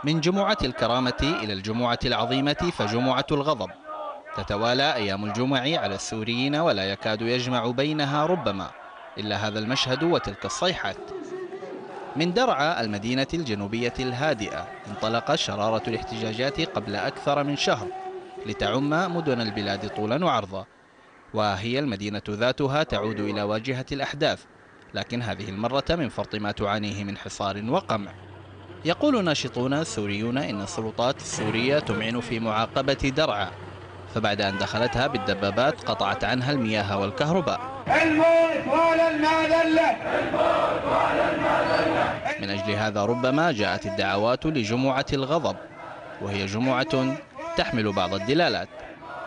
من جمعة الكرامة إلى الجمعة العظيمة فجمعة الغضب. تتوالى أيام الجمع على السوريين ولا يكاد يجمع بينها ربما إلا هذا المشهد وتلك الصيحات. من درعا المدينة الجنوبية الهادئة انطلقت شرارة الاحتجاجات قبل أكثر من شهر لتعم مدن البلاد طولا وعرضا، وهي المدينة ذاتها تعود إلى واجهة الأحداث، لكن هذه المرة من فرط ما تعانيه من حصار وقمع. يقول ناشطون سوريون إن السلطات السورية تمعن في معاقبة درعا، فبعد أن دخلتها بالدبابات قطعت عنها المياه والكهرباء. من أجل هذا ربما جاءت الدعوات لجمعة الغضب، وهي جمعة تحمل بعض الدلالات.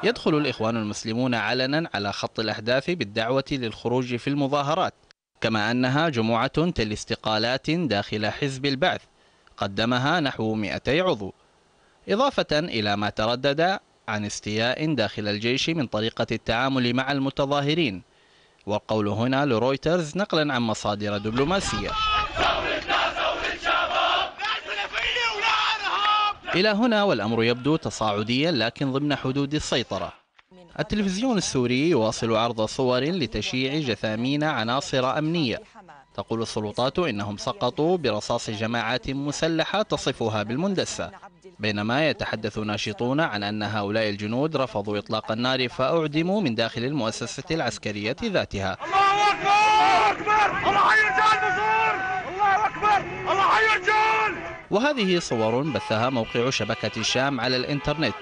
يدخل الإخوان المسلمون علنا على خط الأحداث بالدعوة للخروج في المظاهرات، كما أنها جمعة تلي استقالات داخل حزب البعث قدمها نحو 200 عضو، إضافة إلى ما تردد عن استياء داخل الجيش من طريقة التعامل مع المتظاهرين، والقول هنا لرويترز نقلا عن مصادر دبلوماسية. إلى هنا والأمر يبدو تصاعديا لكن ضمن حدود السيطرة. التلفزيون السوري يواصل عرض صور لتشييع جثامين عناصر أمنية. تقول السلطات إنهم سقطوا برصاص جماعات مسلحة تصفها بالمندسة، بينما يتحدث ناشطون عن أن هؤلاء الجنود رفضوا إطلاق النار فأعدموا من داخل المؤسسة العسكرية ذاتها. الله أكبر! الله حي الرجال بصور! الله أكبر! الله حي الرجال! وهذه صور بثها موقع شبكة الشام على الإنترنت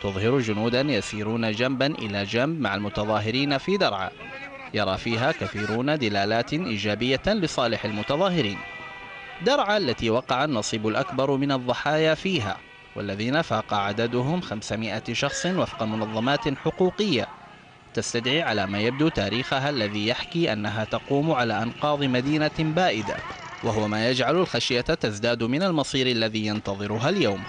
تظهر جنودا يسيرون جنبا إلى جنب مع المتظاهرين في درعا، يرى فيها كثيرون دلالات إيجابية لصالح المتظاهرين. درعا التي وقع النصيب الأكبر من الضحايا فيها، والذين فاق عددهم 500 شخص وفق منظمات حقوقية، تستدعي على ما يبدو تاريخها الذي يحكي أنها تقوم على أنقاض مدينة بائدة، وهو ما يجعل الخشية تزداد من المصير الذي ينتظرها اليوم.